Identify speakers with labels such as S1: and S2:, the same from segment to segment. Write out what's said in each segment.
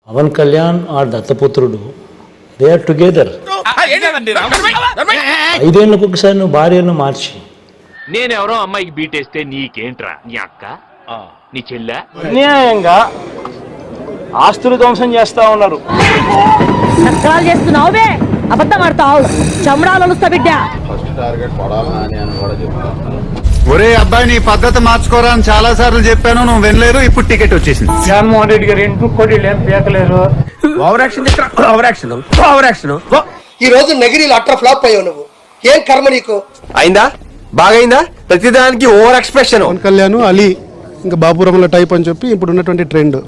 S1: పవన్ కళ్యాణ్ ఆ దత్తపుత్రుడు they are together. 5 ఏళ్ళకు ఒకసారి నువ్వు భార్యను మార్చి
S2: నేనెవరో అమ్మాయికి బీటేస్తే నీకేంట్రా? నీ అక్క, నీ చెల్లె
S3: అన్యాయంగా ఆస్తులు ధ్వంసం చేస్తా ఉన్నారు.
S4: సత్కాలు చేస్తున్నావు బే, అబద్ధం ఆడతావు, చమడాలు వలుస్తా బిడ్డ.
S5: ఒరే అబ్బాయి, నీ పద్ధతి మార్చుకోరా అని చాలా సార్లు చెప్పాను, నువ్వు వినలేరు. ఇప్పుడు టికెట్ వచ్చేసింది.
S3: జగన్మోహన్ రెడ్డి గారు ఇంటికి కొట్టి లేం పీకలేరు.
S6: ఈ రోజు నగిరీలు అట్రా ఫ్లాప్ అయ్యావు నువ్వు. ఏం కర్మ నీకు?
S7: అయిందా? బాగైందా? ప్రతిదానికి ఓవర్ ఎక్స్ప్రెషన్.
S8: పవన్ కళ్యాణ్ అలీ ఇంకా బాపురంలో టైప్ అని చెప్పి ఇప్పుడు ఉన్నటువంటి ట్రెండ్.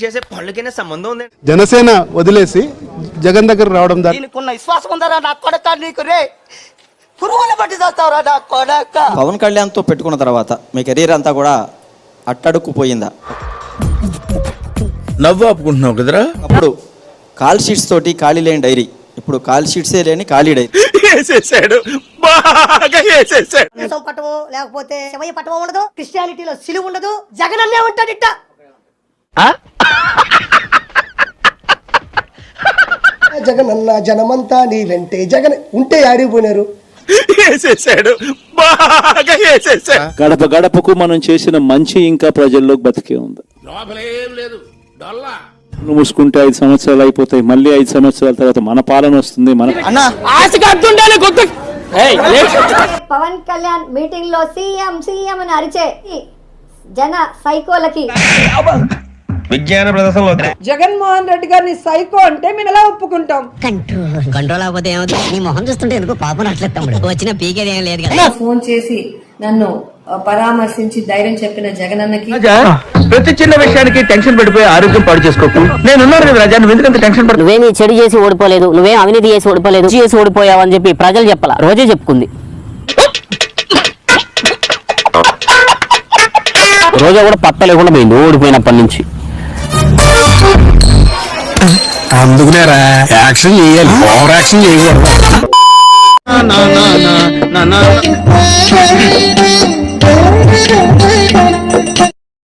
S7: చేసే పనులకైనా సంబంధం ఉంది.
S8: జనసేన వదిలేసి జగన్ దగ్గర రావడం
S6: విశ్వాసం ఉందరా నా కొడక నీకు రే? పురుగులు పట్టి చేస్తావురా నా కొడక.
S9: పవన్ కళ్యాణ్తో పెట్టుకున్న తర్వాత మీ కెరీర్ అంతా కూడా అట్టడుక్కుపోయిందా?
S5: నవ్వు ఆపుకుంటున్నావు కదరా.
S9: అప్పుడు కాల్ షీట్స్ తోటి ఖాళీ లేని డైరీ, ఇప్పుడు కాల్ షీట్సే లేని ఖాళీ డైరీ.
S4: పట్టము లేకపోతే శివయ్య పట్టము ఉండదు, క్రిస్టియానిటీలో సిలువ ఉండదు, జగన్ అన్నే ఉంటాడు ఇట్ట.
S6: జగన్ అన్న జనమంతా నీ వెంటే. జగన్ ఉంటే ఆడిపోయినారు.
S1: గడప గడపకు మనం చేసిన మంచి ఇంకా ప్రజల్లోకి బతికే ఉంది. నువ్వు మూసుకుంటే 5 సంవత్సరాలు అయిపోతాయి, మళ్ళీ 5 సంవత్సరాల తర్వాత మన పాలన వస్తుంది.
S4: పవన్ కళ్యాణ్ మీటింగ్ లో సీఎం సీఎం అని అరిచే జన సైకోలకి
S7: విజ్ఞాన ప్రదర్శనలో
S4: జగన్మోహన్ రెడ్డి గారిని సైకో అంటే మేము ఎలా ఒప్పుకుంటాం?
S10: కంట్రోల్ అవ్వకపోతే ఏమవుతుంది? నీ మొహం చూస్తుంటే ఎందుకు పాపం అట్లేదు తమ్ముడు. వచ్చిన పీకేది ఏం లేదు కదా.
S4: ఫోన్ చేసి నన్ను పరామర్శించి ధైర్యం చెప్పిన జగనన్నకి
S7: ప్రతి చిన్న విషయానికి టెన్షన్ పడిపోయి ఆరోగ్యం పాడు చేసుకోకు. నేనున్నాను కదా రాజా, నువ్వు ఎందుకంత టెన్షన్ పడు?
S10: నువ్వేమి చెడు చేసి ఓడిపోలేదు, నువ్వేం అవినీతి చేసి ఓడిపోలేదు, చేసి ఓడిపోయావు అని చెప్పి ప్రజలు చెప్పాల. రోజే చెప్పుకుంది. రోజా కూడా పత్త లేకుండా పోయింది ఓడిపోయినప్పటి నుంచి.
S5: అందుకునేరా యాక్షన్ చేయాలి, ఓవర్ యాక్షన్ చేయకూడదు.